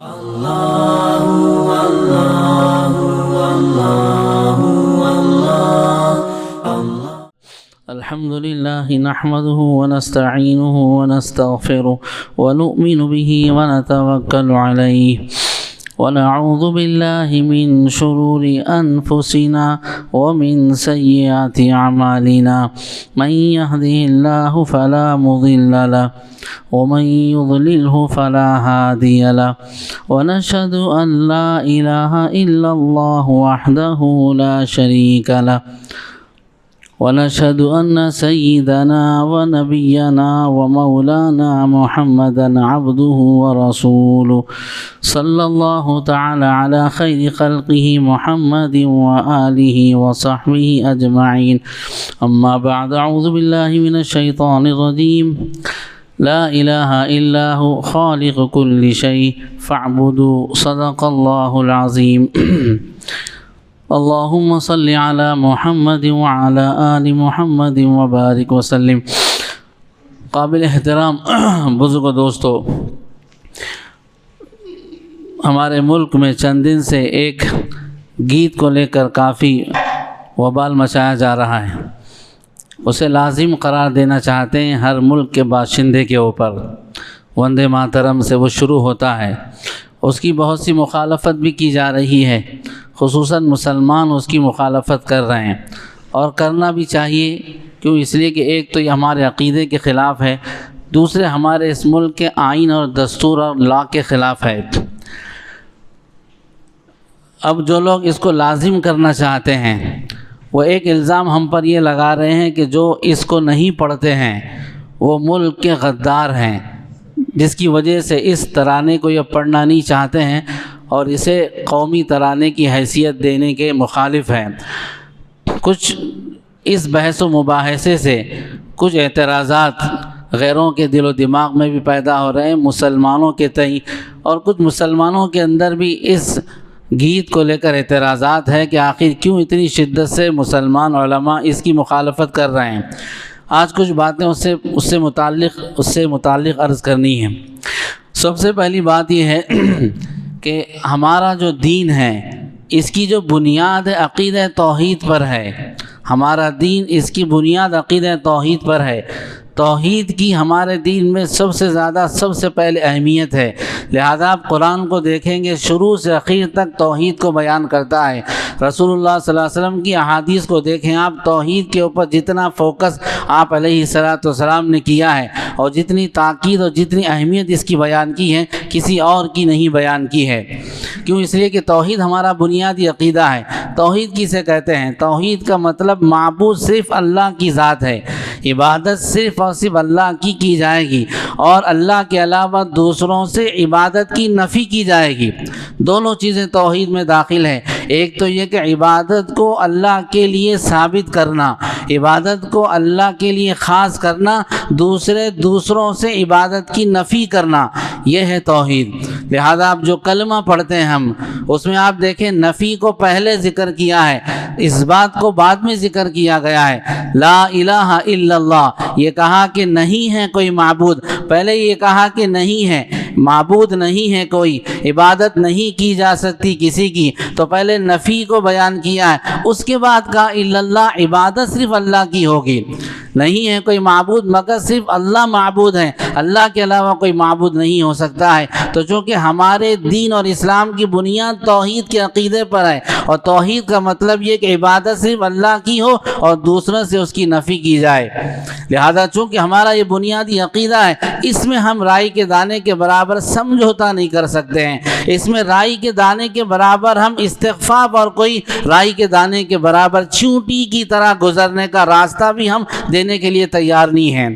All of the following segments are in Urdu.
الحمد لله نحمده ونستعينه ونستغفره ونؤمن به ونتوكل عليه ونعوذ بالله من شرور أنفسنا ومن سيئات أعمالنا من يهده الله فلا مضل له ومن يضلله فلا هادي له ونشهد أن لا إله إلا الله وحده لا شريك له ونشهد أن سيدنا ونبينا ومولانا محمدا عبده ورسوله صلى الله تعالى على خير خلقه محمد وآله وصحبه أجمعين أما بعد أعوذ بالله من الشيطان الرجيم لا إله إلا هو خالق كل شيء فاعبدوا صدق الله العظيم اللهم صل على محمد وعلى آل محمد وبارك وسلم۔ قابل احترام بزرگ دوستو، ہمارے ملک میں چند دن سے ایک گیت کو لے کر کافی وبال مچایا جا رہا ہے، اسے لازم قرار دینا چاہتے ہیں ہر ملک کے باشندے کے اوپر۔ وندے ماترم سے وہ شروع ہوتا ہے، اس کی بہت سی مخالفت بھی کی جا رہی ہے، خصوصاً مسلمان اس کی مخالفت کر رہے ہیں، اور کرنا بھی چاہیے۔ کیوں؟ اس لیے کہ ایک تو یہ ہمارے عقیدے کے خلاف ہے، دوسرے ہمارے اس ملک کے آئین اور دستور اور لا کے خلاف ہے۔ اب جو لوگ اس کو لازم کرنا چاہتے ہیں وہ ایک الزام ہم پر یہ لگا رہے ہیں کہ جو اس کو نہیں پڑھتے ہیں وہ ملک کے غدار ہیں، جس کی وجہ سے اس ترانے کو یہ پڑھنا نہیں چاہتے ہیں اور اسے قومی ترانے کی حیثیت دینے کے مخالف ہیں۔ کچھ اس بحث و مباحثے سے کچھ اعتراضات غیروں کے دل و دماغ میں بھی پیدا ہو رہے ہیں مسلمانوں کے تئیں، اور کچھ مسلمانوں کے اندر بھی اس گیت کو لے کر اعتراضات ہے کہ آخر کیوں اتنی شدت سے مسلمان علماء اس کی مخالفت کر رہے ہیں۔ آج کچھ باتیں اس سے متعلق عرض کرنی ہیں۔ سب سے پہلی بات یہ ہے کہ ہمارا جو دین ہے اس کی جو بنیاد عقیدہ توحید پر ہے، ہمارا دین اس کی بنیاد عقیدہ توحید پر ہے۔ توحید کی ہمارے دین میں سب سے زیادہ سب سے پہلے اہمیت ہے، لہذا آپ قرآن کو دیکھیں گے شروع سے آخر تک توحید کو بیان کرتا ہے۔ رسول اللہ صلی اللہ علیہ وسلم کی احادیث کو دیکھیں آپ، توحید کے اوپر جتنا فوکس آپ علیہ السلام نے کیا ہے اور جتنی تاکید اور جتنی اہمیت اس کی بیان کی ہے کسی اور کی نہیں بیان کی ہے۔ کیوں؟ اس لیے کہ توحید ہمارا بنیادی عقیدہ ہے۔ توحید کسے کہتے ہیں؟ توحید کا مطلب معبود صرف اللہ کی ذات ہے، عبادت صرف اور صرف اللہ کی جائے گی، اور اللہ کے علاوہ دوسروں سے عبادت کی نفی کی جائے گی۔ دونوں چیزیں توحید میں داخل ہیں۔ ایک تو یہ کہ عبادت کو اللہ کے لیے ثابت کرنا، عبادت کو اللہ کے لیے خاص کرنا، دوسروں سے عبادت کی نفی کرنا، یہ ہے توحید۔ لہذا آپ جو کلمہ پڑھتے ہیں ہم، اس میں آپ دیکھیں نفی کو پہلے ذکر کیا ہے، اس بات کو بعد میں ذکر کیا گیا ہے۔ لا الہ الا اللہ، یہ کہا کہ نہیں ہے کوئی معبود، پہلے یہ کہا کہ نہیں ہے معبود، نہیں ہے کوئی، عبادت نہیں کی جا سکتی کسی کی، تو پہلے نفی کو بیان کیا ہے، اس کے بعد کہا الا اللہ، عبادت صرف اللہ کی ہوگی، نہیں ہے کوئی معبود مگر صرف اللہ معبود ہے، اللہ کے علاوہ کوئی معبود نہیں ہو سکتا ہے۔ تو چونکہ ہمارے دین اور اسلام کی بنیاد توحید کے عقیدے پر ہے، اور توحید کا مطلب یہ کہ عبادت صرف اللہ کی ہو اور دوسروں سے اس کی نفی کی جائے، لہذا چونکہ ہمارا یہ بنیادی عقیدہ ہے، اس میں ہم رائی کے دانے کے برابر سمجھوتا نہیں کر سکتے ہیں، اس میں رائی کے دانے کے برابر ہم استخفاف اور کوئی رائی کے دانے کے برابر چونٹی کی طرح گزرنے کا راستہ بھی ہم دینے کے لیے تیار نہیں ہیں۔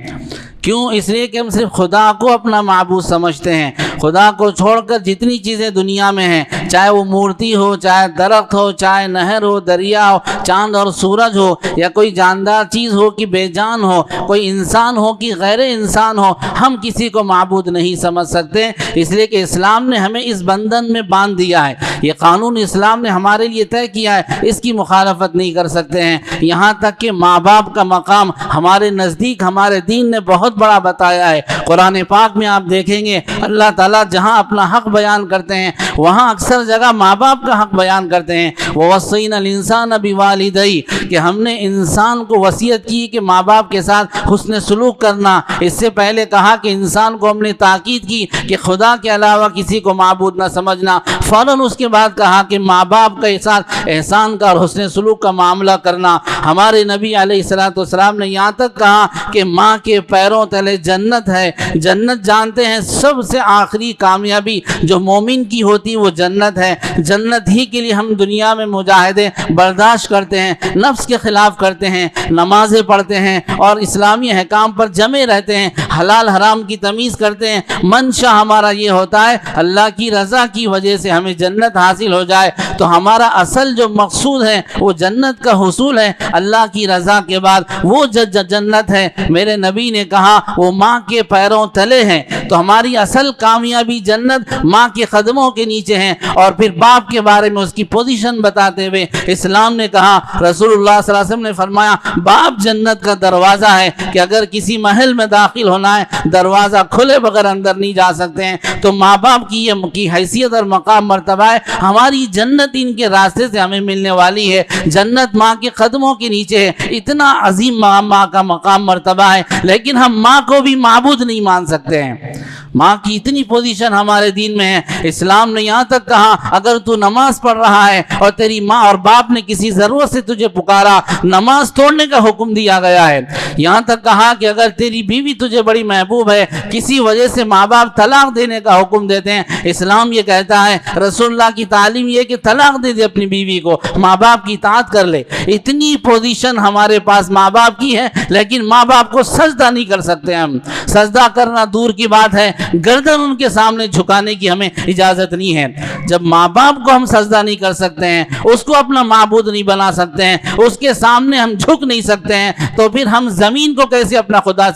کیوں؟ اس لیے کہ ہم صرف خدا کو اپنا معبود سمجھتے ہیں، خدا کو چھوڑ کر جتنی چیزیں دنیا میں ہیں، چاہے وہ مورتی ہو، چاہے درخت ہو، چاہے نہر ہو، دریا ہو، چاند اور سورج ہو، یا کوئی جاندار چیز ہو کہ بے جان ہو، کوئی انسان ہو کہ غیر انسان ہو، ہم کسی کو معبود نہیں سمجھ سکتے، اس لیے کہ اسلام نے ہمیں اس بندھن میں باندھ دیا ہے، یہ قانون اسلام نے ہمارے لیے طے کیا ہے، اس کی مخالفت نہیں کر سکتے ہیں۔ یہاں تک کہ ماں باپ کا مقام ہمارے نزدیک ہمارے دین نے بہت بڑا بتایا ہے۔ قرآن پاک میں آپ دیکھیں گے اللہ تعالیٰ تعالیٰ جہاں اپنا حق بیان کرتے ہیں وہاں اکثر جگہ ماں باپ کا حق بیان کرتے ہیں۔ وَوَصَّيْنَا الْإِنسَانَ بِوَالِدَيْهِ کہ ہم نے انسان کو وصیت کی کہ ماں باپ کے ساتھ حسن سلوک کرنا۔ اس سے پہلے کہا کہ انسان کو ہم نے تاکید کی کہ خدا کے علاوہ کسی کو معبود نہ سمجھنا، فوراً اس کے بعد کہا کہ ماں باپ کے ساتھ احسان کا اور حسن سلوک کا معاملہ کرنا۔ ہمارے نبی علیہ السلام نے یہاں تک کہا کہ ماں کے پیروں تلے جنت ہے۔ جنت جانتے ہیں سب سے آخری کامیابی جو مومن کی ہوتی وہ جنت ہے۔ جنت ہی کے لیے ہم دنیا میں مجاہدے برداشت کرتے ہیں، نفس کے خلاف کرتے ہیں، نمازیں پڑھتے ہیں اور اسلامی احکام پر جمے رہتے ہیں، حلال حرام کی تمیز کرتے ہیں۔ منشا ہمارا یہ ہوتا ہے اللہ کی رضا کی وجہ سے ہمیں جنت حاصل ہو جائے۔ تو ہمارا اصل جو مقصود ہے وہ جنت کا حصول ہے۔ اللہ کی رضا کے بعد وہ جنت ہے، میرے نبی نے کہا وہ ماں کے پیروں تلے ہیں۔ تو ہماری اصل کامیابی جنت ماں کے قدموں کے نیچے ہیں۔ اور پھر باپ کے بارے میں اس کی پوزیشن بتاتے ہوئے اسلام نے کہا، رسول اللہ صلی اللہ علیہ وسلم نے فرمایا باپ جنت کا دروازہ ہے کہ اگر کسی محل میں داخل ہونا ہے دروازہ کھلے بغیر اندر نہیں جا سکتے ہیں۔ تو ماں باپ کی یہ حیثیت اور مقام مرتبہ ہے، ہماری جنت ان کے راستے سے ہمیں ملنے والی ہے۔ جنت ماں کے قدموں کے نیچے ہے، اتنا عظیم ماں کا مقام مرتبہ ہے، لیکن ہم ماں کو بھی معبود نہیں مان سکتے ہیں۔ ماں کی اتنی پوزیشن ہمارے دین میں ہے۔ اسلام نے یہاں تک کہا اگر تو نماز پڑھ رہا ہے اور تیری ماں اور باپ نے کسی ضرورت سے تجھے پکارا، نماز توڑنے کا حکم دیا گیا ہے۔ یہاں تک کہا کہ اگر تیری بیوی تجھے بڑی محبوب ہے، کسی وجہ سے ماں باپ طلاق دینے کا حکم دیتے ہیں، اسلام یہ کہتا ہے، رسول اللہ کی تعلیم یہ کہ طلاق دے دے اپنی بیوی کو، ماں باپ کی اطاعت کر لے۔ اتنی پوزیشن ہمارے پاس ماں باپ کی ہے، لیکن ماں باپ کو سجدہ نہیں کر سکتے ہم۔ سجدہ کرنا دور کی بات ہے، گردن ان کے سامنے جھکانے کی ہمیں اجازت نہیں ہے۔ جب ماں باپ کو ہم سجدہ نہیں کر سکتے ہیں، اس کو اپنا معبود نہیں بنا سکتے ہیں، اس کے سامنے ہم جھک نہیں سکتے ہیں، تو پھر ہم زمین کو کیسے اپنا خدا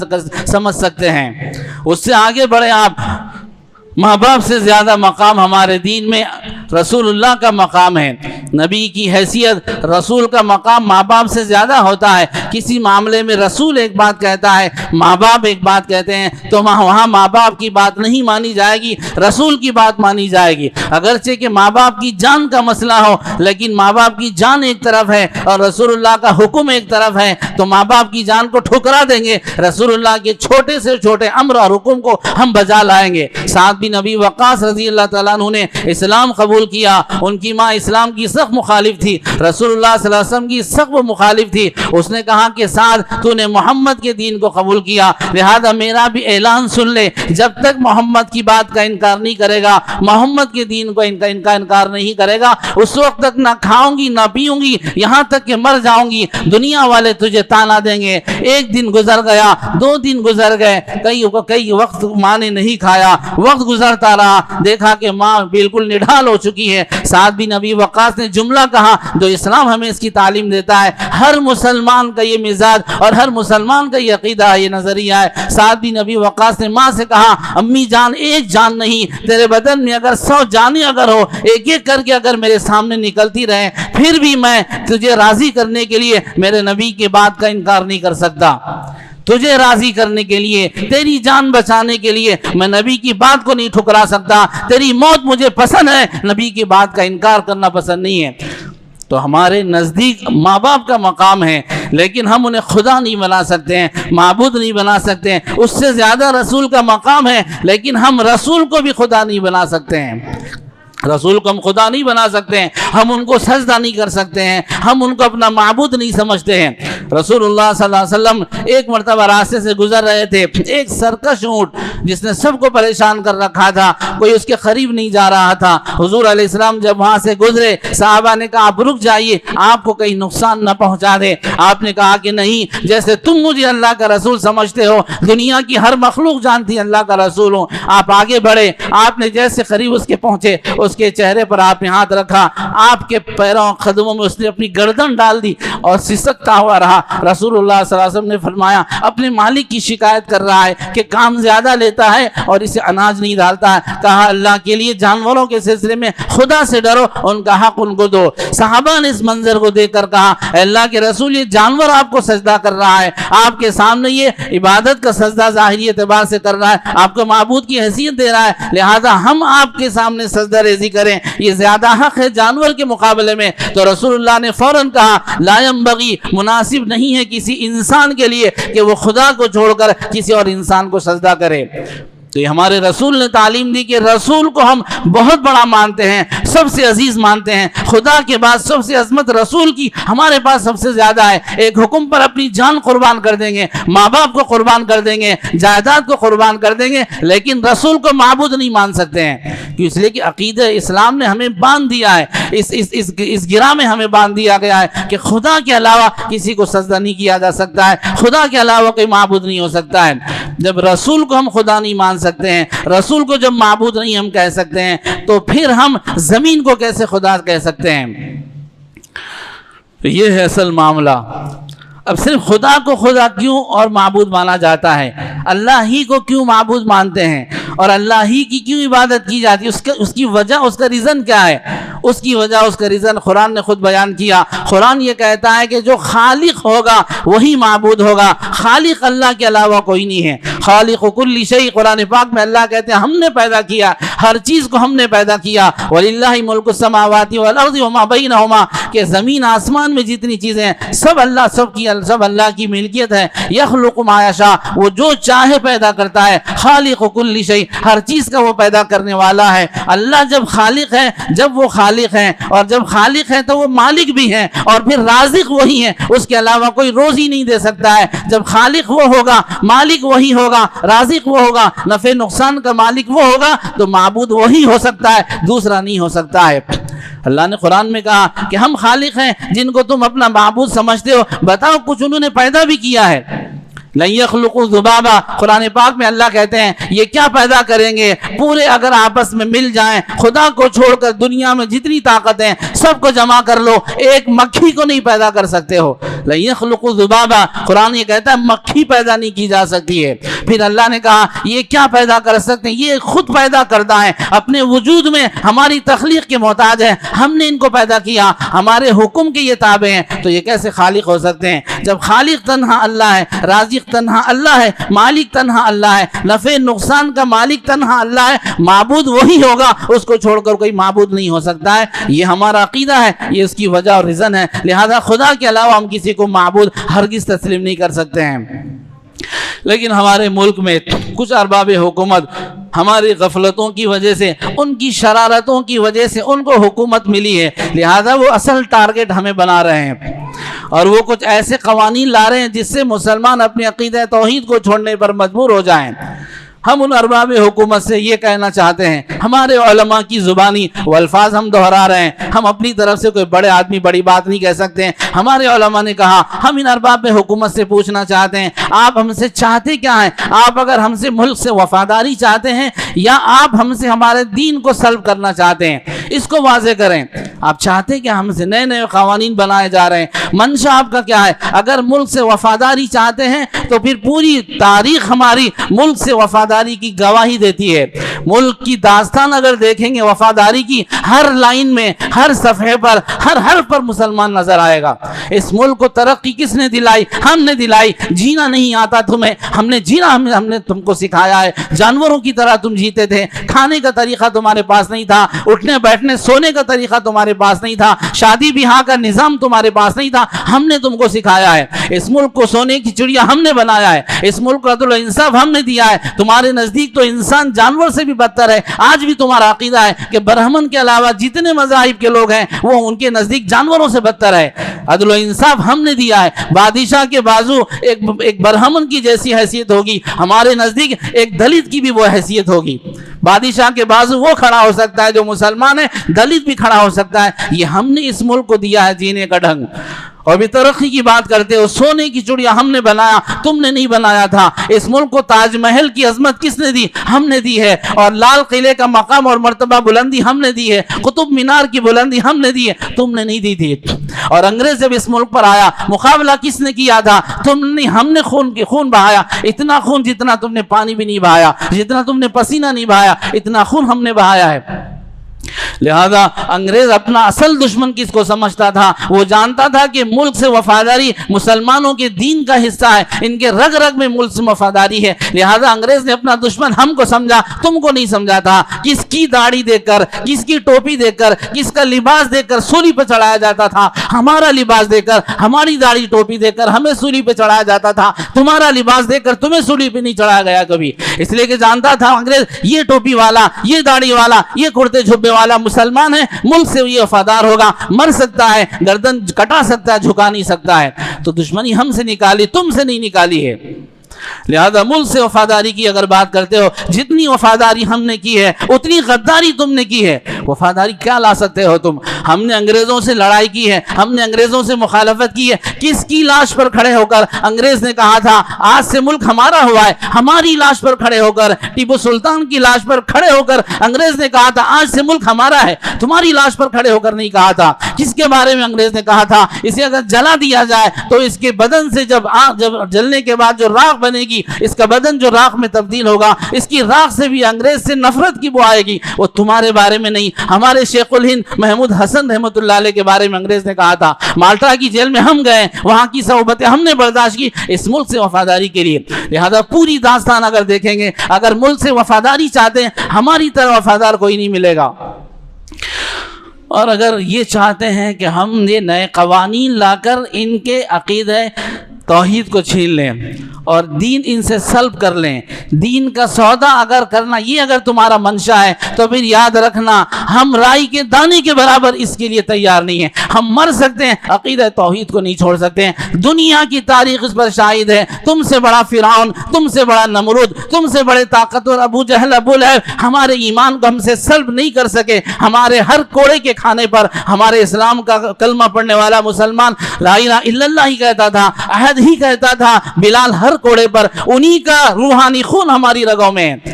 سمجھ سکتے ہیں؟ اس سے آگے بڑھے آپ، ماں باپ سے زیادہ مقام ہمارے دین میں رسول اللہ کا مقام ہے۔ نبی کی حیثیت، رسول کا مقام ماں باپ سے زیادہ ہوتا ہے۔ کسی معاملے میں رسول ایک بات کہتا ہے، ماں باپ ایک بات کہتے ہیں، تو وہاں ماں باپ کی بات نہیں مانی جائے گی، رسول کی بات مانی جائے گی۔ اگرچہ کہ ماں باپ کی جان کا مسئلہ ہو، لیکن ماں باپ کی جان ایک طرف ہے اور رسول اللہ کا حکم ایک طرف ہے، تو ماں باپ کی جان کو ٹھکرا دیں گے، رسول اللہ کے چھوٹے سے چھوٹے امر اور حکم کو ہم بجا لائیں گے۔ سعد بن ابی وقاص رضی اللہ تعالیٰ عنہ نے اسلام قبول کیا، ان کی ماں اسلام کی سخت مخالف تھی، رسول اللہ صلی اللہ علیہ وسلم کی سخت مخالف تھی۔ اس نے کہا کہ سعد تو نے محمد کے دین کو قبول کیا، لہذا میرا بھی اعلان سن لے، جب تک محمد کی بات کا انکار نہیں کرے گا، محمد کے دین کو ان کا انکار نہیں کرے گا، اس وقت تک نہ کھاؤں گی نہ پیوں گی، یہاں تک کہ مر جاؤں گی۔ دنیا والے تجھے تانا دیں گے۔ ایک دن گزر گیا، 2 دن گزر گئے، کئی وقت ماں نے نہیں کھایا، وقت گزرتا رہا، دیکھا کہ ماں بالکل نڈھال ہو چکی ہے۔ سعد بن ابی وقاص نے جملہ کہا جو اسلام ہمیں اس کی تعلیم دیتا ہے، ہر مسلمان کا یہ مزاج اور ہر مسلمان کا یہ عقیدہ ہے، یہ نظریہ ہے۔ سعد بن ابی وقاص نے ماں سے کہا، امی جان ایک جان نہیں، تیرے بدن میں اگر 100 جانیں اگر ہو، ایک ایک کر کے اگر میرے سامنے نکلتی رہے، پھر بھی میں تجھے راضی کرنے کے لیے میرے نبی کی بات کا انکار نہیں کر سکتا۔ تجھے راضی کرنے کے لیے، تیری جان بچانے کے لیے میں نبی کی بات کو نہیں ٹھکرا سکتا۔ تیری موت مجھے پسند ہے، نبی کی بات کا انکار کرنا پسند نہیں ہے۔ تو ہمارے نزدیک ماں باپ کا مقام ہے، لیکن ہم انہیں خدا نہیں بنا سکتے ہیں، معبود نہیں بنا سکتے ہیں۔ اس سے زیادہ رسول کا مقام ہے، لیکن ہم رسول کو بھی خدا نہیں بنا سکتے ہیں۔ رسول کو ہم خدا نہیں بنا سکتے ہیں، ہم ان کو سجدہ نہیں کر سکتے ہیں، ہم ان کو اپنا معبود نہیں سمجھتے ہیں۔ رسول اللہ صلی اللہ علیہ وسلم ایک مرتبہ راستے سے گزر رہے تھے، ایک سرکش اونٹ جس نے سب کو پریشان کر رکھا تھا، کوئی اس کے قریب نہیں جا رہا تھا۔ حضور علیہ السلام جب وہاں سے گزرے، صحابہ نے کہا آپ رک جائیے، آپ کو کہیں نقصان نہ پہنچا دے۔ آپ نے کہا کہ نہیں، جیسے تم مجھے اللہ کا رسول سمجھتے ہو، دنیا کی ہر مخلوق جانتی ہے اللہ کا رسول ہوں۔ آپ آگے بڑھے، آپ نے جیسے قریب اس کے پہنچے، اس کے چہرے پر آپ نے ہاتھ رکھا، آپ کے پیروں قدموں میں اس نے اپنی گردن ڈال دی اور سسکتا ہوا رہا۔ رسول اللہ صلی اللہ علیہ وسلم نے فرمایا اپنے مالک کی شکایت کر رہا ہے کہ کام زیادہ لیتا ہے اور اسے اناج نہیں ڈالتا ہے۔ کہا اللہ کے لیے جانوروں کے سلسلے میں خدا سے ڈرو، ان کا حق ان کو دو۔ صحابہ نے اس منظر کو دیکھ کر کہا اے اللہ کے رسول، یہ جانور آپ کو سجدہ کر رہا ہے، آپ کے سامنے یہ عبادت کا سجدہ ظاہری اعتبار سے کر رہا ہے، آپ کو معبود کی حیثیت دے رہا ہے، لہذا ہم آپ کے سامنے سجدہ ریزی کریں، یہ زیادہ حق ہے جانور کے مقابلے میں۔ تو رسول اللہ نے فوراً کہا لا ينبغی، مناسب نہیں ہے کسی انسان کے لیے کہ وہ خدا کو چھوڑ کر کسی اور انسان کو سجدہ کرے۔ تو یہ ہمارے رسول نے تعلیم دی کہ رسول کو ہم بہت بڑا مانتے ہیں، سب سے عزیز مانتے ہیں، خدا کے بعد سب سے عظمت رسول کی ہمارے پاس سب سے زیادہ ہے۔ ایک حکم پر اپنی جان قربان کر دیں گے، ماں باپ کو قربان کر دیں گے، جائیداد کو قربان کر دیں گے، لیکن رسول کو معبود نہیں مان سکتے ہیں، کیوں؟ اس لیے کہ عقیدہ اسلام نے ہمیں باندھ دیا ہے، اس گرہ میں ہمیں باندھ دیا گیا ہے کہ خدا کے علاوہ کسی کو سجدہ نہیں کیا جا سکتا ہے، خدا کے علاوہ کوئی معبود نہیں ہو سکتا ہے۔ جب رسول کو ہم خدا نہیں مان سکتے ہیں، رسول کو جب معبود نہیں ہم کہہ سکتے ہیں، تو پھر ہم زمین کو کیسے خدا کہہ سکتے ہیں؟ یہ ہے اصل معاملہ۔ اب صرف خدا کو خدا کیوں اور معبود مانا جاتا ہے؟ اللہ ہی کو کیوں معبود مانتے ہیں اور اللہ ہی کی کیوں عبادت کی جاتی ہے؟ اس کی وجہ، اس کا ریزن کیا ہے؟ اس کی وجہ، اس کا ریزن قرآن نے خود بیان کیا۔ قرآن یہ کہتا ہے کہ جو خالق ہوگا وہی معبود ہوگا، خالق اللہ کے علاوہ کوئی نہیں ہے۔ خالق کل شیء، قرآن پاک میں اللہ کہتے ہیں ہم نے پیدا کیا، ہر چیز کو ہم نے پیدا کیا۔ وَلِلَّهِ مُلْكُ السَّمَاوَاتِ وَالْأَرْضِ وَمَا بَيْنَهُمَا، کہ زمین آسمان میں جتنی چیزیں ہیں سب اللہ کی ملکیت ہے۔ یخلق ما یشاء، وہ جو چاہے پیدا کرتا ہے۔ خالق کل شیء، ہر چیز کا وہ پیدا کرنے والا ہے۔ اللہ جب خالق ہے، جب وہ خالق ہیں، اور جب خالق ہیں تو وہ مالک بھی ہیں، اور پھر رازق وہی ہیں، اس کے علاوہ کوئی روزی نہیں دے سکتا ہے۔ جب خالق وہ ہوگا، مالک وہی ہوگا، رازق وہ ہوگا، نفع نقصان کا مالک وہ ہوگا، تو معبود وہی ہو سکتا ہے، دوسرا نہیں ہو سکتا ہے۔ اللہ نے قرآن میں کہا کہ ہم خالق ہیں جن کو تم اپنا معبود سمجھتے ہو، بتاؤ کچھ انہوں نے پیدا بھی کیا ہے؟ لَن يَخْلُقُوا ذُبَابًا، قرآن پاک میں اللہ کہتے ہیں یہ کیا پیدا کریں گے؟ پورے اگر آپس میں مل جائیں، خدا کو چھوڑ کر دنیا میں جتنی طاقت ہیں سب کو جمع کر لو، ایک مکھی کو نہیں پیدا کر سکتے ہو۔ لَن يَخْلُقُوا ذُبَابًا، قرآن یہ کہتا ہے مکھی پیدا نہیں کی جا سکتی ہے۔ پھر اللہ نے کہا یہ کیا پیدا کر سکتے ہیں؟ یہ خود پیدا کردہ ہیں، اپنے وجود میں ہماری تخلیق کے محتاج ہیں، ہم نے ان کو پیدا کیا، ہمارے حکم کے یہ تابع ہیں، تو یہ کیسے خالق ہو سکتے ہیں؟ جب خالق تنہا اللہ ہے، رازق تنہا اللہ ہے، مالک تنہا اللہ ہے، نفع نقصان کا مالک تنہا اللہ ہے، معبود وہی ہوگا، اس کو چھوڑ کر کوئی معبود نہیں ہو سکتا ہے۔ یہ ہمارا عقیدہ ہے، یہ اس کی وجہ اور ریزن ہے، لہذا خدا کے علاوہ ہم کسی کو معبود ہرگز تسلیم نہیں کر سکتے ہیں۔ لیکن ہمارے ملک میں کچھ ارباب حکومت ہماری غفلتوں کی وجہ سے، ان کی شرارتوں کی وجہ سے ان کو حکومت ملی ہے، لہذا وہ اصل ٹارگٹ ہمیں بنا رہے ہیں، اور وہ کچھ ایسے قوانین لا رہے ہیں جس سے مسلمان اپنے عقیدہ توحید کو چھوڑنے پر مجبور ہو جائیں۔ ہم ان ارباب حکومت سے یہ کہنا چاہتے ہیں، ہمارے علماء کی زبانی وہ الفاظ ہم دہرا رہے ہیں، ہم اپنی طرف سے کوئی بڑے آدمی بڑی بات نہیں کہہ سکتے ہیں۔ ہمارے علماء نے کہا ہم ان ارباب حکومت سے پوچھنا چاہتے ہیں آپ ہم سے چاہتے کیا ہیں؟ آپ اگر ہم سے ملک سے وفاداری چاہتے ہیں یا آپ ہم سے ہمارے دین کو سلب کرنا چاہتے ہیں، اس کو واضح کریں۔ آپ چاہتے کہ ہم سے نئے نئے قوانین بنائے جا رہے ہیں، منشا آپ کا کیا ہے؟ اگر ملک سے وفاداری چاہتے ہیں تو پھر پوری تاریخ ہماری ملک سے وفاداری کی گواہی دیتی ہے۔ ملک کی داستان اگر دیکھیں گے وفاداری کی، ہر لائن میں، ہر صفحے پر، ہر حرف پر مسلمان نظر آئے گا۔ اس ملک کو ترقی کس نے دلائی؟ ہم نے دلائی۔ جینا نہیں آتا تمہیں، ہم نے جینا، ہم نے تم کو سکھایا ہے۔ جانوروں کی طرح تم جیتے تھے، کھانے کا طریقہ تمہارے پاس نہیں تھا، اٹھنے بیٹھنے سونے کا طریقہ تمہارے پاس نہیں تھا، شادی بیاہ کا نظام تمہارے پاس نہیں تھا، ہم نے تم کو سکھایا ہے۔ اس ملک کو سونے کی چڑیا ہم نے بنایا ہے، اس ملک کو عدل و انصاف ہم نے دیا ہے۔ تمہارے نزدیک تو انسان جانور سے بھی بدتر ہے، آج بھی تمہارا عقیدہ ہے کہ برہمن کے علاوہ جتنے مذاہب کے لوگ ہیں وہ ان کے نزدیک جانوروں سے بدتر ہے۔ عدل و انصاف ہم نے دیا ہے، بادشاہ کے بازو ایک برہمن کی جیسی حیثیت ہوگی، ہمارے نزدیک ایک دلت کی بھی وہ حیثیت ہوگی۔ بادشاہ کے بازو وہ کھڑا ہو سکتا ہے جو مسلمان ہے، دلت بھی کھڑا ہو سکتا ہے۔ یہ ہم نے اس ملک کو دیا ہے جینے کا ڈھنگ، اور بھی ترقی کی بات کرتے ہو، سونے کی چڑیا ہم نے بنایا، تم نے نہیں بنایا تھا۔ اس ملک کو تاج محل کی عظمت کس نے دی؟ ہم نے دی ہے۔ اور لال قلعے کا مقام اور مرتبہ بلندی ہم نے دی ہے، قطب مینار کی بلندی ہم نے دی ہے، تم نے نہیں دی تھی۔ اور انگریز جب اس ملک پر آیا، مقابلہ کس نے کیا تھا؟ تم نے۔ ہم نے خون بہایا، اتنا خون جتنا تم نے پانی بھی نہیں بہایا، جتنا تم نے پسینہ نہیں بہایا، اتنا خون ہم نے بہایا ہے۔ لہذا انگریز اپنا اصل دشمن کس کو سمجھتا تھا؟ وہ جانتا تھا کہ ملک سے وفاداری مسلمانوں کے دین کا حصہ ہے، ان کے رگ رگ میں ملک سے وفاداری ہے۔ لہذا انگریز نے اپنا دشمن ہم کو سمجھا، تم کو نہیں سمجھا تھا۔ کس کی داڑھی دیکھ کر، کس کی ٹوپی دیکھ کر، کس کا لباس دیکھ کر سولی پہ چڑھایا جاتا تھا؟ ہمارا لباس دیکھ کر، ہماری داڑھی ٹوپی دیکھ کر ہمیں سولی پہ چڑھایا جاتا تھا، تمہارا لباس دیکھ کر تمہیں سولی پہ نہیں چڑھایا گیا کبھی۔ اس لیے کہ جانتا تھا انگریز یہ ٹوپی والا، یہ داڑھی والا، یہ کرتے جھبے والا مسلمان ہے، ملک سے یہ وفادار ہوگا، مر سکتا ہے، گردن کٹا سکتا ہے، جھکا نہیں سکتا ہے۔ تو دشمنی ہم سے نکالی، تم سے نہیں نکالی ہے۔ لہذا ملک سے وفاداری کی اگر بات کرتے ہو، جتنی وفاداری ہم نے کی ہے اتنی غداری تم نے کی ہے۔ وفاداری کیا لا سکتے ہو تم؟ ہم نے انگریزوں سے لڑائی کی ہے، ہم نے انگریزوں سے مخالفت کی ہے۔ کس کی لاش پر کھڑے ہو کر انگریز نے کہا تھا آج سے ملک ہمارا ہوا ہے؟ ہماری لاش پر کھڑے ہو کر، ٹیپو سلطان کی لاش پر کھڑے ہو کر انگریز نے کہا تھا آج سے ملک ہمارا ہے، تمہاری لاش پر کھڑے ہو کر نہیں کہا تھا۔ کس کے بارے میں انگریز نے کہا تھا اسے اگر جلا دیا جائے تو اس کے بدن سے جب جلنے کے بعد جو راکھ بنے گی، اس کا بدن جو راکھ میں تبدیل ہوگا، اس کی راکھ سے بھی انگریز سے نفرت کی بو آئے گی۔ وہ تمہارے بارے میں نہیں، ہمارے شیخ الہند محمود حسن رحمۃ اللہ علیہ کے بارے میں انگریز نے کہا تھا۔ مالٹا کی جیل میں ہم گئے، وہاں کی صحبتیں ہم نے برداشت کی اس ملک سے وفاداری کے لیے۔ لہذا پوری داستان اگر دیکھیں گے، اگر ملک سے وفاداری چاہتے ہیں، ہماری طرح وفادار کوئی نہیں ملے گا۔ اور اگر یہ چاہتے ہیں کہ ہم یہ نئے قوانین لا کر ان کے عقیدہ توحید کو چھین لیں اور دین ان سے سلب کر لیں، دین کا سودا اگر کرنا یہ اگر تمہارا منشا ہے، تو پھر یاد رکھنا ہم رائی کے دانے کے برابر اس کے لیے تیار نہیں ہیں۔ ہم مر سکتے ہیں، عقیدہ توحید کو نہیں چھوڑ سکتے ہیں۔ دنیا کی تاریخ اس پر شاہد ہے، تم سے بڑا فرعون، تم سے بڑا نمرود، تم سے بڑے طاقتور ابو جہل ابو لہب ہمارے ایمان کو ہم سے سلب نہیں کر سکے۔ ہمارے ہر کوڑے کے کھانے پر ہمارے اسلام کا کلمہ پڑھنے والا مسلمان لا الہ الا اللہ ہی کہتا تھا، احد ہی کہتا تھا، بلال ہر کوڑے پر، انہی کا روحانی خون ہماری رگوں میں ہے۔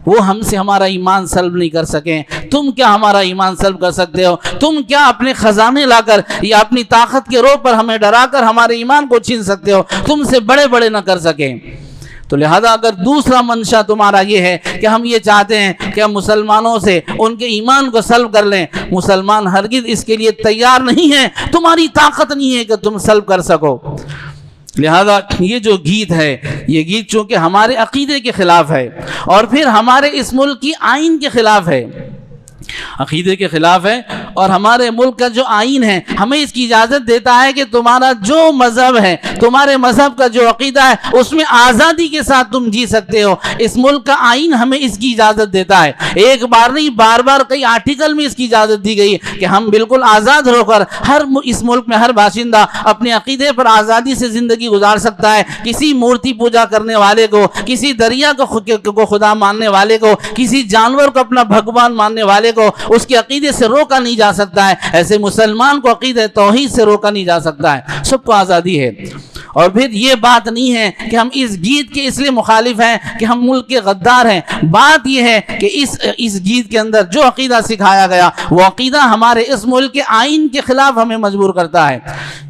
وہ ہم سے ہمارا ایمان سلب نہیں کر سکیں، تم کیا ہمارا ایمان سلب کر سکتے ہو؟ تم کیا اپنے خزانے لا کر یا اپنی طاقت کے روپ پر ہمیں ڈرا کر ہمارے ایمان کو چھین سکتے ہو؟ تم سے بڑے بڑے نہ کر سکیں۔ تو لہذا اگر دوسرا منشا تمہارا یہ ہے کہ ہم یہ چاہتے ہیں کہ ہم مسلمانوں سے ان کے ایمان کو سلب کر لیں، مسلمان ہرگز اس کے لیے تیار نہیں ہیں، تمہاری طاقت نہیں ہے کہ تم سلب کر سکو۔ لہذا یہ جو گیت ہے، یہ گیت چونکہ ہمارے عقیدے کے خلاف ہے اور پھر ہمارے اس ملک کی آئین کے خلاف ہے، عقیدے کے خلاف ہے، اور ہمارے ملک کا جو آئین ہے ہمیں اس کی اجازت دیتا ہے کہ تمہارا جو مذہب ہے، تمہارے مذہب کا جو عقیدہ ہے، اس میں آزادی کے ساتھ تم جی سکتے ہو۔ اس ملک کا آئین ہمیں اس کی اجازت دیتا ہے، ایک بار نہیں بار بار کئی آرٹیکل میں اس کی اجازت دی گئی کہ ہم بالکل آزاد ہو کر اس ملک میں ہر باشندہ اپنے عقیدے پر آزادی سے زندگی گزار سکتا ہے۔ کسی مورتی پوجا کرنے والے کو، کسی دریا کو خدا ماننے والے کو، کسی جانور کو اپنا بھگوان ماننے والے کو اس کے عقیدے سے روکا نہیں جا سکتا ہے، ایسے مسلمان کو عقیدہ توحید سے روکا نہیں جا سکتا ہے، سب کو آزادی ہے۔ اور پھر یہ بات نہیں ہے کہ ہم اس گیت کے اس لیے مخالف ہیں کہ ہم ملک کے غدار ہیں، بات یہ ہے کہ اس گیت کے اندر جو عقیدہ سکھایا گیا وہ عقیدہ ہمارے اس ملک کے آئین کے خلاف ہمیں مجبور کرتا ہے۔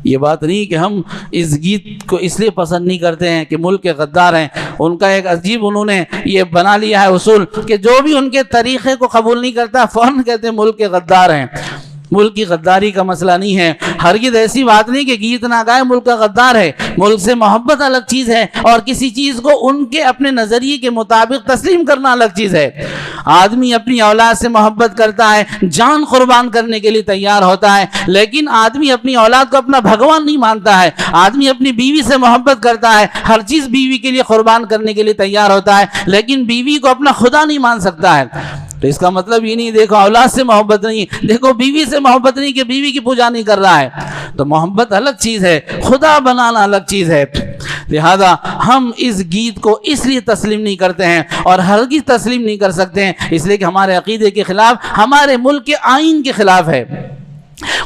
یہ بات نہیں کہ ہم اس گیت کو اس لیے پسند نہیں کرتے ہیں کہ ملک کے غدار ہیں۔ ان کا ایک عجیب انہوں نے یہ بنا لیا ہے اصول کہ جو بھی ان کے طریقے کو قبول نہیں کرتا فوراً کہتے ہیں ملک کے غدار ہیں۔ ملک کی غداری کا مسئلہ نہیں ہے، ہرگز ایسی بات نہیں کہ گیت نہ گائے ملک کا غدار ہے۔ ملک سے محبت الگ چیز ہے اور کسی چیز کو ان کے اپنے نظریے کے مطابق تسلیم کرنا الگ چیز ہے۔ آدمی اپنی اولاد سے محبت کرتا ہے، جان قربان کرنے کے لیے تیار ہوتا ہے، لیکن آدمی اپنی اولاد کو اپنا بھگوان نہیں مانتا ہے۔ آدمی اپنی بیوی سے محبت کرتا ہے، ہر چیز بیوی کے لیے قربان کرنے کے لیے تیار ہوتا ہے، لیکن بیوی کو اپنا خدا نہیں مان سکتا ہے۔ تو اس کا مطلب یہ نہیں دیکھو اولاد سے محبت نہیں، دیکھو بیوی سے محبت نہیں کہ بیوی کی پوجا نہیں کر رہا ہے۔ تو محبت الگ چیز ہے، خدا بنانا الگ چیز ہے۔ لہذا ہم اس گیت کو اس لیے تسلیم نہیں کرتے ہیں اور ہرگز تسلیم نہیں کر سکتے ہیں، اس لیے کہ ہمارے عقیدے کے خلاف، ہمارے ملک کے آئین کے خلاف ہے۔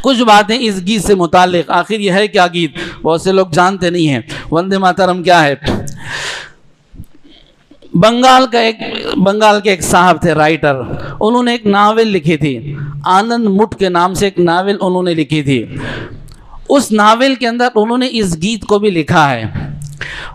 کچھ باتیں اس گیت سے متعلق. آخر یہ ہے کیا گیت؟ بہت سے لوگ جانتے نہیں ہیں. وندے ماترم کیا ہے؟ بنگال کے ایک صاحب تھے رائٹر. انہوں نے ایک ناول لکھی تھی, آنند مٹھ کے نام سے ایک ناول انہوں نے لکھی تھی. اس ناول کے اندر انہوں نے اس گیت کو بھی لکھا ہے.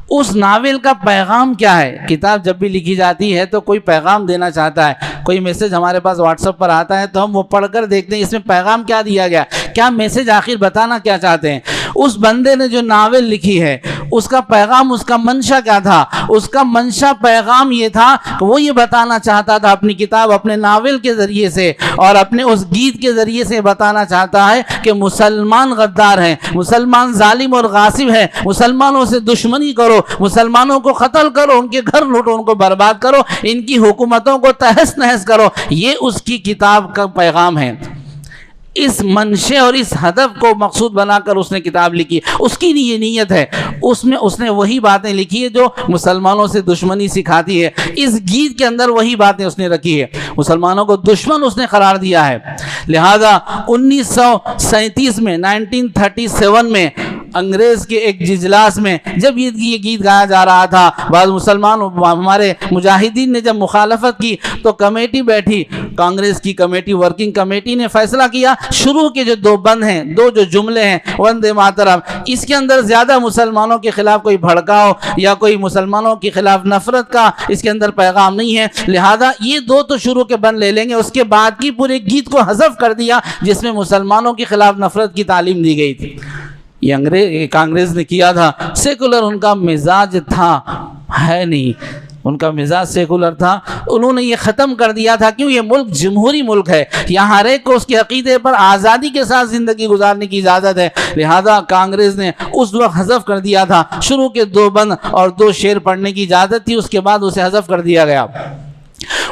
اس ناول کا پیغام کیا ہے؟ کتاب جب بھی لکھی جاتی ہے تو کوئی پیغام دینا چاہتا ہے, کوئی میسج ہمارے پاس واٹس ایپ پر آتا ہے تو ہم وہ پڑھ کر دیکھتے ہیں اس میں پیغام کیا دیا گیا, کیا میسج آخر بتانا کیا چاہتے ہیں. اس بندے نے جو ناول لکھی ہے اس کا پیغام, اس کا منشا کیا تھا؟ اس کا منشا پیغام یہ تھا کہ وہ یہ بتانا چاہتا تھا اپنی کتاب, اپنے ناول کے ذریعے سے اور اپنے اس گیت کے ذریعے سے بتانا چاہتا ہے کہ مسلمان غدار ہیں, مسلمان ظالم اور غاصب ہیں, مسلمانوں سے دشمنی کرو, مسلمانوں کو قتل کرو, ان کے گھر لوٹو, ان کو برباد کرو, ان کی حکومتوں کو تہس نہس کرو. یہ اس کی کتاب کا پیغام ہے. اس منشے اور اس ہدف کو مقصود بنا کر اس نے کتاب لکھی. اس کی یہ نیت ہے, اس نے وہی باتیں لکھی ہے جو مسلمانوں سے دشمنی سکھاتی ہے. اس گیت کے اندر وہی باتیں اس نے رکھی ہے. مسلمانوں کو دشمن اس نے قرار دیا ہے. لہذا 1937 میں 1937 میں انگریز کے ایک اجلاس میں جب یہ گیت گایا جا رہا تھا, بعض مسلمان ہمارے مجاہدین نے جب مخالفت کی تو کمیٹی بیٹھی, کانگریس کی کمیٹی, ورکنگ کمیٹی نے فیصلہ کیا شروع کے جو 2 بند ہیں, 2 جو جملے ہیں وندے ماترم, اس کے اندر زیادہ مسلمانوں کے خلاف کوئی بھڑکاؤ یا کوئی مسلمانوں کے خلاف نفرت کا اس کے اندر پیغام نہیں ہے. لہذا یہ 2 تو شروع کے بند لے لیں گے. اس کے بعد کی پورے گیت کو حذف کر دیا جس میں مسلمانوں کے خلاف نفرت کی تعلیم دی گئی تھی. یہ کانگریس نے کیا تھا. سیکولر ان کا مزاج تھا, ہے نہیں, ان کا مزاج سیکولر تھا. انہوں نے یہ ختم کر دیا تھا کیوں یہ ملک جمہوری ملک ہے, یہاں ہر ایک کو اس کے عقیدے پر آزادی کے ساتھ زندگی گزارنے کی اجازت ہے. لہذا کانگریس نے اس وقت حذف کر دیا تھا. شروع کے 2 بند اور 2 شعر پڑھنے کی اجازت تھی, اس کے بعد اسے حذف کر دیا گیا.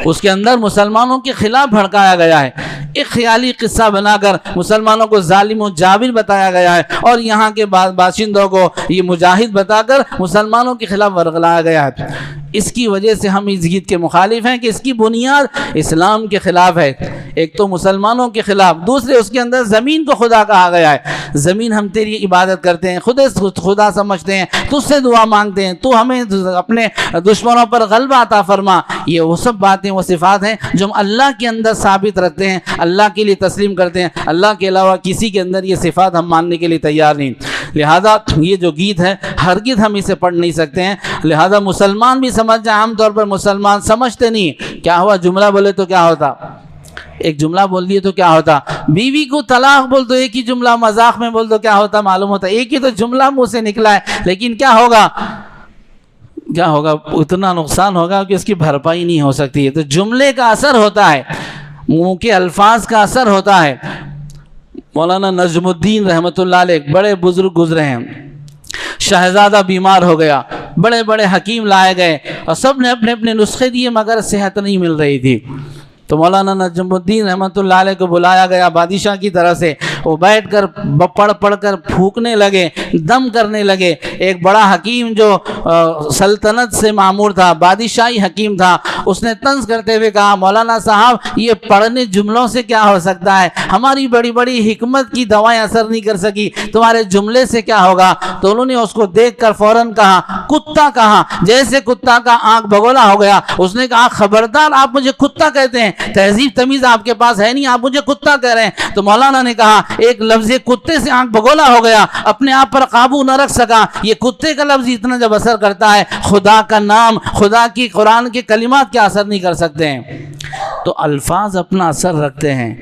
اس کے اندر مسلمانوں کے خلاف بھڑکایا گیا ہے, ایک خیالی قصہ بنا کر مسلمانوں کو ظالم و جابر بتایا گیا ہے اور یہاں کے باشندوں کو یہ مجاہد بتا کر مسلمانوں کے خلاف ورگلایا گیا ہے. اس کی وجہ سے ہم اس گیت کے مخالف ہیں کہ اس کی بنیاد اسلام کے خلاف ہے. ایک تو مسلمانوں کے خلاف, دوسرے اس کے اندر زمین کو خدا کہا گیا ہے. زمین ہم تیری عبادت کرتے ہیں, خدا سمجھتے ہیں, تجھ سے دعا مانگتے ہیں, تو ہمیں اپنے دشمنوں پر غلبہ عطا فرما. یہ وہ سب باتیں, وہ صفات ہیں جو ہم اللہ کے اندر ثابت رکھتے ہیں, اللہ کے لیے تسلیم کرتے ہیں. اللہ کے علاوہ کسی کے اندر یہ صفات ہم ماننے کے لیے تیار نہیں. لہذا یہ جو گیت ہے ہرگز ہم اسے پڑھ نہیں سکتے ہیں. لہذا مسلمان بھی سمجھ جائیں, عام طور پر مسلمان سمجھتے نہیں. کیا ہوا, جملہ بولے تو کیا ہوتا, ایک جملہ بول دیے تو کیا ہوتا, بیوی کو طلاق بول تو ایک ہی جملہ, مذاق میں بول تو کیا ہوتا, معلوم ہوتا ایک ہی تو جملہ منہ سے نکلا ہے. لیکن کیا ہوگا, اتنا نقصان ہوگا کہ اس کی بھرپائی نہیں ہو سکتی ہے. تو جملے کا اثر ہوتا ہے, منہ کے الفاظ کا اثر ہوتا ہے. مولانا نجم الدین رحمۃ اللہ علیہ ایک بڑے بزرگ گزرے ہیں. شہزادہ بیمار ہو گیا, بڑے بڑے حکیم لائے گئے اور سب نے اپنے اپنے نسخے دیے مگر صحت نہیں مل رہی تھی. تو مولانا نجم الدین رحمۃ اللہ علیہ کو بلایا گیا بادشاہ کی طرف سے. وہ بیٹھ کر پڑھ کر پھونکنے لگے, دم کرنے لگے. ایک بڑا حکیم جو سلطنت سے معمور تھا, بادشاہی حکیم تھا, اس نے طنز کرتے ہوئے کہا, مولانا صاحب یہ پڑھنے جملوں سے کیا ہو سکتا ہے, ہماری بڑی بڑی حکمت کی دوائیں اثر نہیں کر سکی, تمہارے جملے سے کیا ہوگا. تو انہوں نے اس کو دیکھ کر فوراً کہا, کتا کہا. جیسے کتا کا آنکھ بگولا ہو گیا, اس نے کہا, خبردار آپ مجھے کتا کہتے ہیں, تہذیب تمیز آپ کے پاس ہے نہیں, آپ مجھے کتا کہہ رہے ہیں. تو مولانا نے کہا, ایک لفظ کتے سے آنکھ بگولا ہو گیا, اپنے آپ پر قابو نہ رکھ سکا. یہ کتے کا لفظ اتنا جب اثر کرتا ہے, خدا کا نام, خدا کی قرآن کے کلمات کیا اثر نہیں کر سکتے ہیں. تو الفاظ اپنا اثر رکھتے ہیں,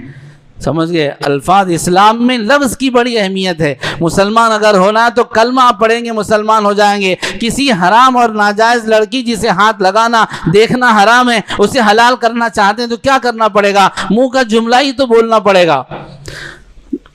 سمجھ گئے. الفاظ اسلام میں لفظ کی بڑی اہمیت ہے. مسلمان اگر ہونا ہے تو کلمہ آپ پڑھیں گے مسلمان ہو جائیں گے. کسی حرام اور ناجائز لڑکی جسے ہاتھ لگانا دیکھنا حرام ہے, اسے حلال کرنا چاہتے ہیں تو کیا کرنا پڑے گا, منہ کا جملہ ہی تو بولنا پڑے گا.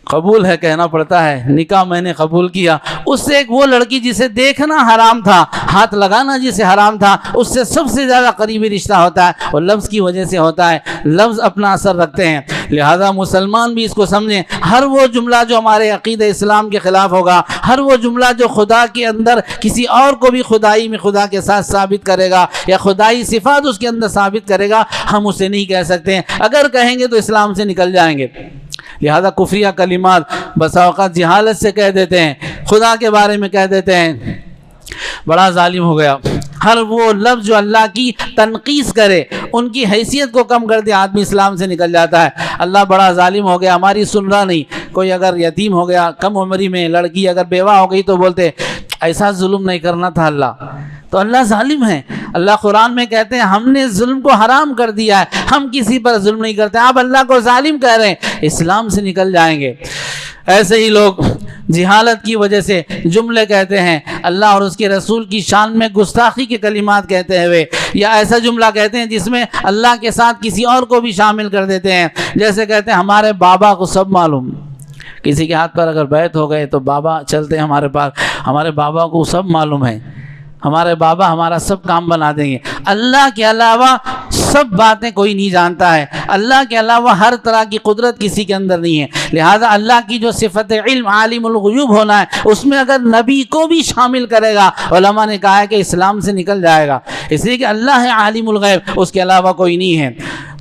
قبول ہے کہنا پڑتا ہے, نکاح میں نے قبول کیا. اس سے ایک وہ لڑکی جسے دیکھنا حرام تھا, ہاتھ لگانا جسے حرام تھا, اس سے سب سے زیادہ قریبی رشتہ ہوتا ہے اور لفظ کی وجہ سے ہوتا ہے. لفظ اپنا اثر رکھتے ہیں. لہذا مسلمان بھی اس کو سمجھیں, ہر وہ جملہ جو ہمارے عقیدہ اسلام کے خلاف ہوگا, ہر وہ جملہ جو خدا کے اندر کسی اور کو بھی خدائی میں خدا کے ساتھ ثابت کرے گا یا خدائی صفات اس کے اندر ثابت کرے گا, ہم اسے نہیں کہہ سکتے ہیں. اگر کہیں گے تو اسلام سے نکل جائیں گے. لہذا کفریہ کلمات بسا اوقات جہالت سے کہہ دیتے ہیں، خدا کے بارے میں کہہ دیتے ہیں بڑا ظالم ہو گیا۔ ہر وہ لفظ جو اللہ کی تنقیص کرے، ان کی حیثیت کو کم کر دے، آدمی اسلام سے نکل جاتا ہے۔ اللہ بڑا ظالم ہو گیا، ہماری سن رہا نہیں۔ کوئی اگر یتیم ہو گیا، کم عمری میں لڑکی اگر بیوہ ہو گئی تو بولتے ایسا ظلم نہیں کرنا تھا اللہ، تو اللہ ظالم ہے۔ اللہ قرآن میں کہتے ہیں ہم نے ظلم کو حرام کر دیا ہے، ہم کسی پر ظلم نہیں کرتے، آپ اللہ کو ظالم کہہ رہے ہیں، اسلام سے نکل جائیں گے۔ ایسے ہی لوگ جہالت کی وجہ سے جملے کہتے ہیں، اللہ اور اس کے رسول کی شان میں گستاخی کے کلمات کہتے ہوئے، یا ایسا جملہ کہتے ہیں جس میں اللہ کے ساتھ کسی اور کو بھی شامل کر دیتے ہیں، جیسے کہتے ہیں ہمارے بابا کو سب معلوم۔ کسی کے ہاتھ پر اگر بیعت ہو گئے تو بابا چلتے ہیں ہمارے پاس، ہمارے بابا کو سب معلوم ہے، ہمارے بابا ہمارا سب کام بنا دیں گے۔ اللہ کے علاوہ سب باتیں کوئی نہیں جانتا ہے، اللہ کے علاوہ ہر طرح کی قدرت کسی کے اندر نہیں ہے۔ لہذا اللہ کی جو صفت علم عالم الغیوب ہونا ہے، اس میں اگر نبی کو بھی شامل کرے گا، علماء نے کہا ہے کہ اسلام سے نکل جائے گا، اس لیے کہ اللہ ہے عالم الغیب، اس کے علاوہ کوئی نہیں ہے۔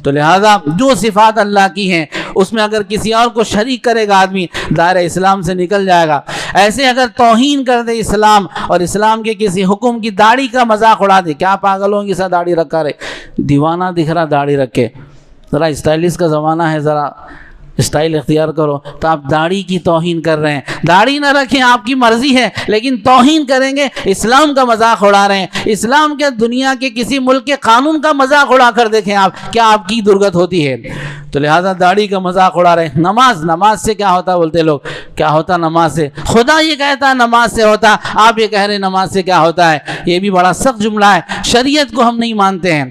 تو لہذا جو صفات اللہ کی ہیں اس میں اگر کسی اور کو شریک کرے گا آدمی، دائرہ اسلام سے نکل جائے گا۔ ایسے اگر توہین کر دے اسلام اور اسلام کے کسی حکم کی داڑھی کا مذاق اڑا دے، کیا پاگلوں کی سا داڑھی رکھا رہے، دیوانہ دکھ رہا داڑھی رکھ کے، ذرا اسٹائلش کا زمانہ ہے، ذرا اسٹائل اختیار کرو، تو آپ داڑھی کی توہین کر رہے ہیں۔ داڑھی نہ رکھیں، آپ کی مرضی ہے، لیکن توہین کریں گے، اسلام کا مذاق اڑا رہے ہیں۔ اسلام کے دنیا کے کسی ملک کے قانون کا مذاق اڑا کر دیکھیں آپ، کیا آپ کی درگت ہوتی ہے؟ تو لہذا داڑھی کا مذاق اڑا رہے ہیں۔ نماز سے کیا ہوتا بولتے لوگ، کیا ہوتا نماز سے؟ خدا یہ کہتا ہے نماز سے ہوتا، آپ یہ کہہ رہے ہیں نماز سے کیا ہوتا ہے؟ یہ بھی بڑا سخت جملہ ہے، شریعت کو ہم نہیں مانتے ہیں۔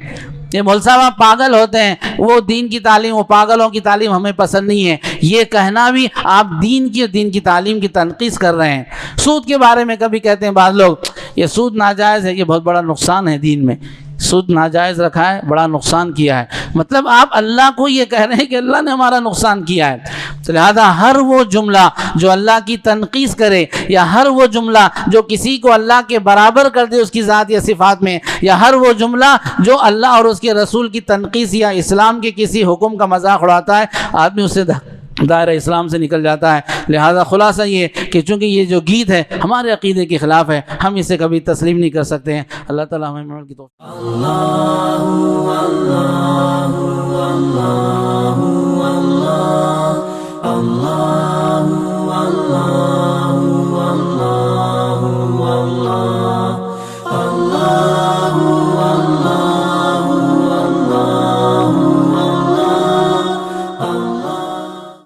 یہ مول صاحب آپ پاگل ہوتے ہیں، وہ دین کی تعلیم، وہ پاگلوں کی تعلیم ہمیں پسند نہیں ہے، یہ کہنا بھی آپ دین کی تعلیم کی تنقیص کر رہے ہیں۔ سود کے بارے میں کبھی کہتے ہیں بعض لوگ یہ سود ناجائز ہے، یہ بہت بڑا نقصان ہے دین میں، سود ناجائز رکھا ہے، بڑا نقصان کیا ہے، مطلب آپ اللہ کو یہ کہہ رہے ہیں کہ اللہ نے ہمارا نقصان کیا ہے۔ تو لہذا ہر وہ جملہ جو اللہ کی تنقیص کرے، یا ہر وہ جملہ جو کسی کو اللہ کے برابر کر دے اس کی ذات یا صفات میں، یا ہر وہ جملہ جو اللہ اور اس کے رسول کی تنقیص یا اسلام کے کسی حکم کا مذاق اڑاتا ہے، آدمی اس سے دائرہ اسلام سے نکل جاتا ہے۔ لہذا خلاصہ یہ کہ چونکہ یہ جو گیت ہے ہمارے عقیدے کے خلاف ہے، ہم اسے کبھی تسلیم نہیں کر سکتے ہیں۔ اللہ تعالیٰ ہمیں عمل کی توفیق۔ اللہ